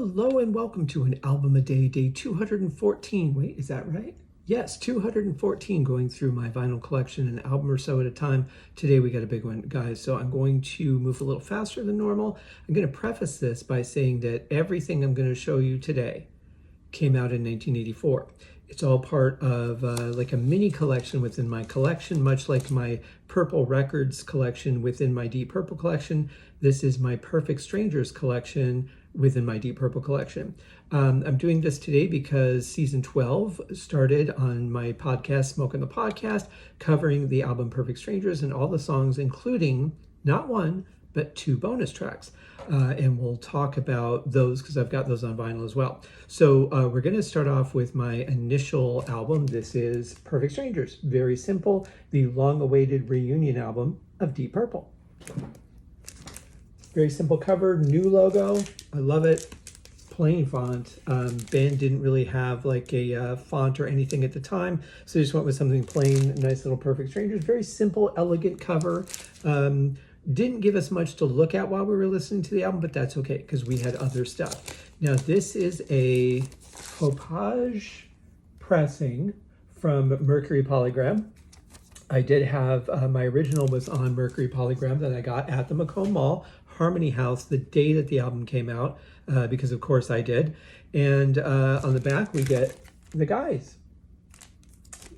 Hello and welcome to an album a day, day 214. Wait, is that right? Yes, 214, going through my vinyl collection, an album or so at a time. Today we got a big one, guys, so I'm going to move a little faster than normal. I'm going to preface this by saying that everything I'm going to show you today came out in 1984. It's all part of like a mini collection within my collection, much like my Purple Records collection within my Deep Purple collection. This is my Perfect Strangers collection within my Deep Purple collection. I'm doing this today because season 12 started on my podcast, Smoking the Podcast, covering the album Perfect Strangers and all the songs, including not one, but two bonus tracks. And we'll talk about those because I've got those on vinyl as well. So we're going to start off with my initial album. This is Perfect Strangers. Very simple, the long-awaited reunion album of Deep Purple. Very simple cover, new logo. I love it. Plain font. Band didn't really have like a font or anything at the time, so I just went with something plain. Nice little Perfect Strangers. Very simple, elegant cover. Didn't give us much to look at while we were listening to the album, but that's okay because we had other stuff. Now this is a Hopage pressing from Mercury Polygram. I did have, my original was on Mercury Polygram that I got at the Macomb Mall, Harmony House, the day that the album came out, because of course I did. And on the back we get the guys.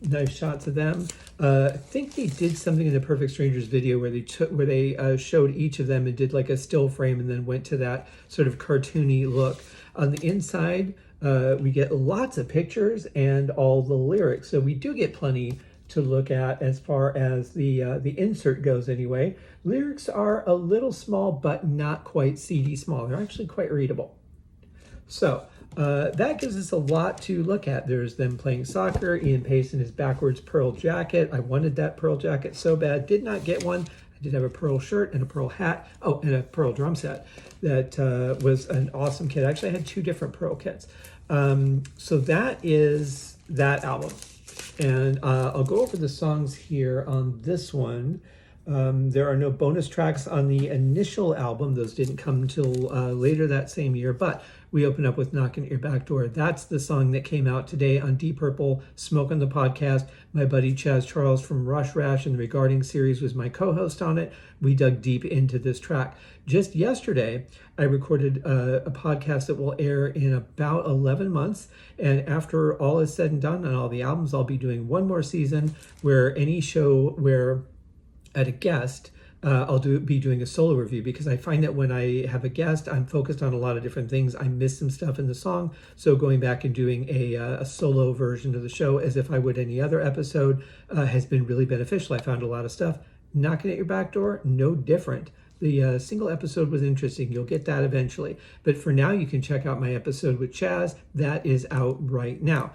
Nice shots of them. I think they did something in the Perfect Strangers video where they showed each of them and did like a still frame and then went to that sort of cartoony look. On the inside, we get lots of pictures and all the lyrics. So we do get plenty to look at as far as the insert goes anyway. Lyrics are a little small, but not quite CD small. They're actually quite readable. So that gives us a lot to look at. There's them playing soccer, Ian Pace in his backwards pearl jacket. I wanted that pearl jacket so bad, did not get one. I did have a pearl shirt and a pearl hat. Oh, and a pearl drum set. That was an awesome kit. Actually, I had two different pearl kits. So that is that album. And I'll go over the songs here on this one. There are no bonus tracks on the initial album. Those didn't come until later that same year, but we open up with Knocking at Your Back Door. That's the song that came out today on Deep Purple, Smoking the Podcast. My buddy Chaz Charles from Rush Rash and the Regarding series was my co-host on it. We dug deep into this track. Just yesterday, I recorded a podcast that will air in about 11 months. And after all is said and done on all the albums, I'll be doing one more season where any show where at a guest, I'll be doing a solo review, because I find that when I have a guest, I'm focused on a lot of different things. I miss some stuff in the song. So going back and doing a solo version of the show as if I would any other episode has been really beneficial. I found a lot of stuff. Knocking at Your Back Door, no different. The single episode was interesting. You'll get that eventually. But for now, you can check out my episode with Chaz. That is out right now.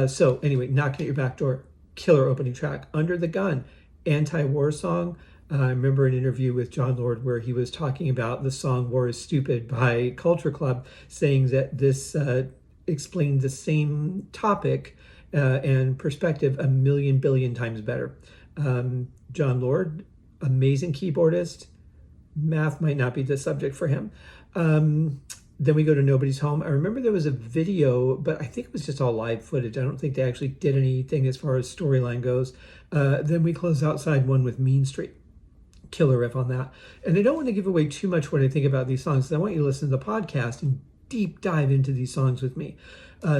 So anyway, Knocking at Your Back Door, killer opening track. Under the Gun, anti-war song. I remember an interview with John Lord where he was talking about the song War is Stupid by Culture Club, saying that this explained the same topic and perspective a million billion times better. John Lord, amazing keyboardist. Math might not be the subject for him. Then we go to Nobody's Home. I remember there was a video, but I think it was just all live footage. I don't think they actually did anything as far as storyline goes. Then we close outside one with Mean Street. Killer riff on that. And I don't want to give away too much what I think about these songs, because I want you to listen to the podcast and deep dive into these songs with me.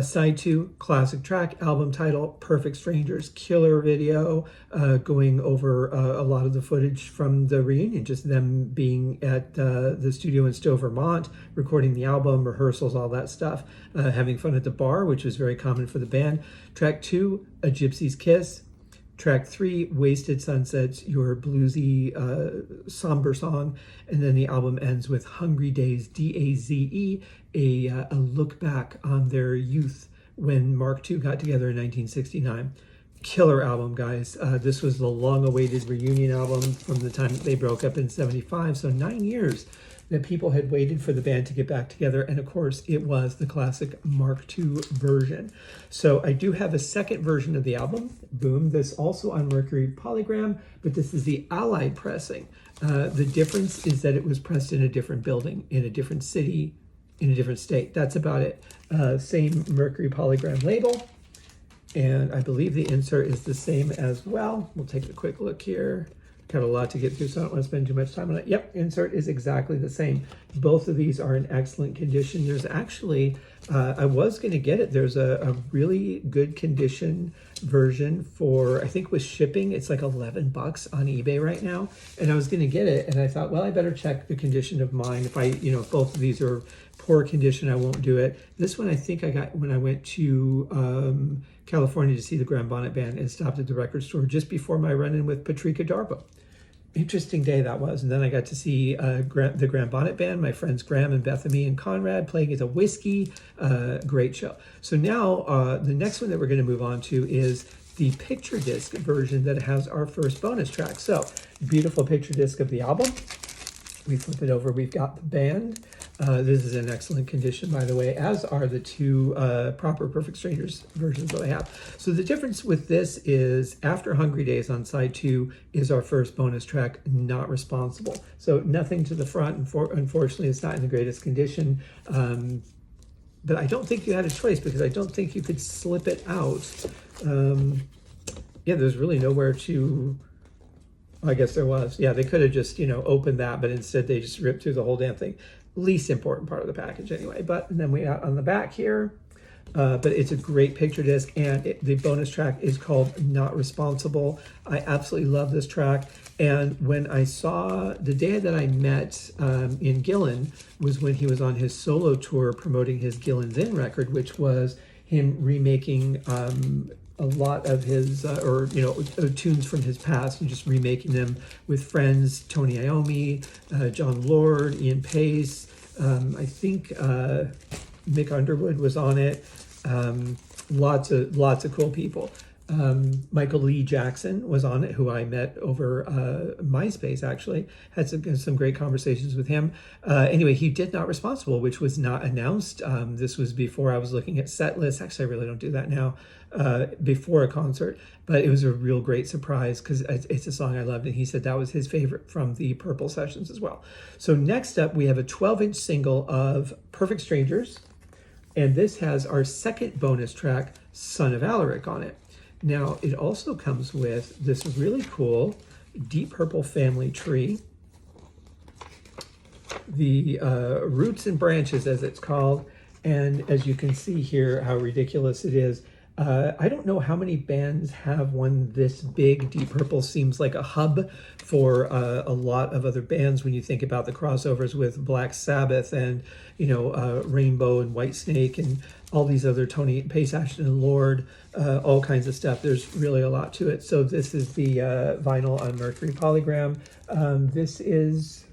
Side 2, classic track, album title, Perfect Strangers, killer video, going over a lot of the footage from the reunion, just them being at the studio in Stowe, Vermont, recording the album, rehearsals, all that stuff, having fun at the bar, which was very common for the band. Track 2, A Gypsy's Kiss. Track 3, Wasted Sunsets, your bluesy, somber song. And then the album ends with Hungry Days, D-A-Z-E, a look back on their youth when Mark II got together in 1969. Killer album, guys. This was the long-awaited reunion album from the time that they broke up in 75, so 9 years that people had waited for the band to get back together. And of course, it was the classic Mark II version. So I do have a second version of the album, boom, this also on Mercury Polygram, but this is the Allied pressing. The difference is that it was pressed in a different building, in a different city, in a different state. That's about it. Same Mercury Polygram label. And I believe the insert is the same as well. We'll take a quick look here. Got a lot to get through, so I don't want to spend too much time on it. Yep, insert is exactly the same. Both of these are in excellent condition. There's actually, I was going to get it. There's a really good condition version for, I think with shipping, it's like 11 bucks on eBay right now. And I was going to get it, and I thought, well, I better check the condition of mine. If if both of these are poor condition, I won't do it. This one I think I got when I went to California to see the Grand Bonnet Band and stopped at the record store just before my run-in with Patrika Darbo. Interesting day that was. And then I got to see the Grand Bonnet Band, my friends Graham and Bethany and Conrad playing at a whiskey. Great show. So now the next one that we're going to move on to is the picture disc version that has our first bonus track. So beautiful picture disc of the album. We flip it over. We've got the band. This is in excellent condition, by the way, as are the two proper Perfect Strangers versions that I have. So the difference with this is After Hungry Days on side 2 is our first bonus track, Not Responsible. So nothing to the front. Unfortunately, it's not in the greatest condition. But I don't think you had a choice because I don't think you could slip it out. Yeah, there's really nowhere to... I guess there was. Yeah, they could have just, opened that, but instead they just ripped through the whole damn thing. Least important part of the package anyway. But and then we got on the back here, but it's a great picture disc, and the bonus track is called Not Responsible. I absolutely love this track. And when I saw, the day that I met in Gillen was when he was on his solo tour promoting his Gillen's Inn record, which was him remaking a lot of his, tunes from his past and just remaking them with friends, Tony Iommi, John Lord, Ian Pace. I think Mick Underwood was on it. Lots of cool people. Michael Lee Jackson was on it, who I met over MySpace, actually. Had some great conversations with him. Anyway, he did Not Responsible, which was not announced. This was before I was looking at set lists. Actually, I really don't do that now. Before a concert, but it was a real great surprise because it's a song I loved, and he said that was his favorite from the Purple sessions as well. So next up, we have a 12-inch single of Perfect Strangers, and this has our second bonus track, Son of Alaric, on it. Now, it also comes with this really cool Deep Purple family tree, the Roots and Branches, as it's called, and as you can see here, how ridiculous it is. I don't know how many bands have one this big. Deep Purple seems like a hub for a lot of other bands when you think about the crossovers with Black Sabbath and, Rainbow and Whitesnake and all these other Tony Pace, Ashton and Lord, all kinds of stuff. There's really a lot to it. So this is the vinyl on Mercury Polygram. This is...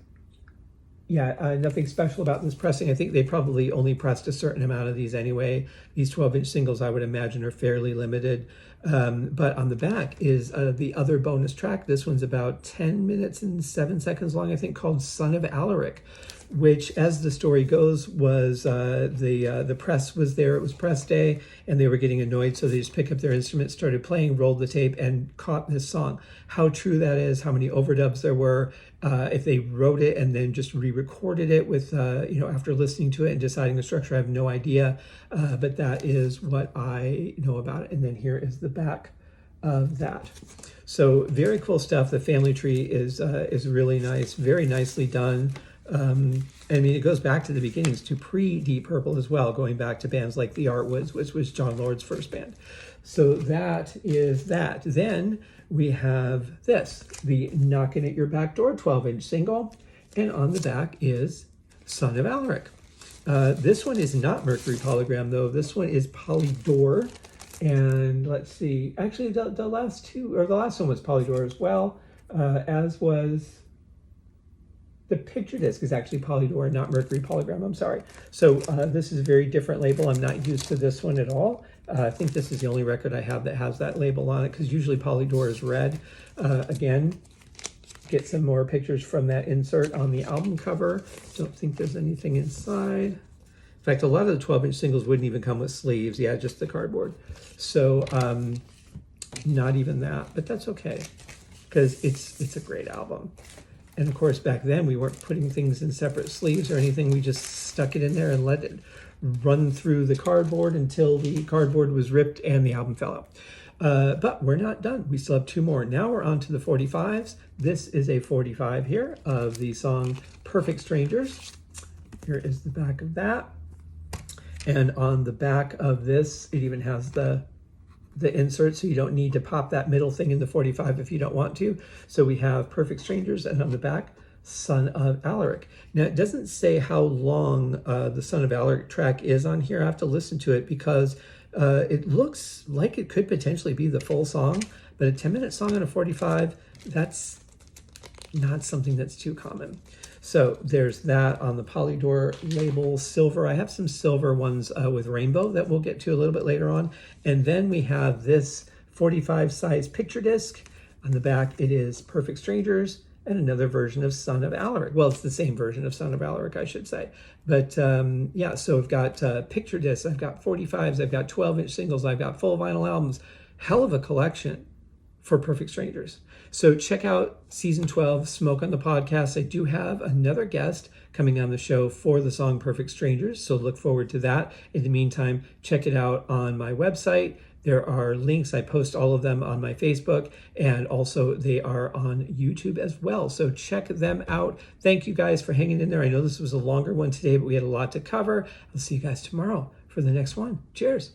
nothing special about this pressing. I think they probably only pressed a certain amount of these anyway. These 12-inch singles, I would imagine, are fairly limited. But on the back is the other bonus track. This one's about 10 minutes and 7 seconds long, I think, called Son of Alaric, which, as the story goes, was the press was there. It was press day, and they were getting annoyed, so they just picked up their instruments, started playing, rolled the tape, and caught this song. How true that is, how many overdubs there were, if they wrote it and then just re-recorded it with, after listening to it and deciding the structure, I have no idea, but that is what I know about it. And then here is the back of that. So very cool stuff. The family tree is really nice, very nicely done. It goes back to the beginnings, to pre-Deep Purple as well, going back to bands like the Artwoods, which was John Lord's first band. So that is that. Then we have this, the Knockin' at Your Back Door 12-inch single, and on the back is Son of Alaric. This one is not Mercury Polygram, though. This one is Polydor, and let's see. Actually, the last one was Polydor as well, as was... The picture disc is actually Polydor, not Mercury Polygram. I'm sorry. So this is a very different label. I'm not used to this one at all. I think this is the only record I have that has that label on it, because usually Polydor is red. Again, get some more pictures from that insert on the album cover. Don't think there's anything inside. In fact, a lot of the 12-inch singles wouldn't even come with sleeves. Yeah, just the cardboard. So not even that, but that's okay, because it's a great album. And of course, back then we weren't putting things in separate sleeves or anything. We just stuck it in there and let it run through the cardboard until the cardboard was ripped and the album fell out. But we're not done. We still have 2 more. Now we're on to the 45s. This is a 45 here of the song Perfect Strangers. Here is the back of that. And on the back of this, it even has the insert, so you don't need to pop that middle thing in the 45 if you don't want to. So we have Perfect Strangers, and on the back, Son of Alaric. Now, it doesn't say how long the Son of Alaric track is on here. I have to listen to it because it looks like it could potentially be the full song, but a 10-minute song on a 45, that's not something that's too common. So there's that on the Polydor label, silver. I have some silver ones with rainbow that we'll get to a little bit later on. And then we have this 45 size picture disc. On the back, it is Perfect Strangers and another version of Son of Alaric. Well, it's the same version of Son of Alaric, I should say. But yeah, so I've got picture discs, I've got 45s, I've got 12-inch singles, I've got full vinyl albums. Hell of a collection for Perfect Strangers. So check out season 12, Smoke on the Podcast. I do have another guest coming on the show for the song Perfect Strangers, so look forward to that. In the meantime, check it out on my website. There are links. I post all of them on my Facebook, and also they are on YouTube as well. So check them out. Thank you guys for hanging in there. I know this was a longer one today, but we had a lot to cover. I'll see you guys tomorrow for the next one. Cheers.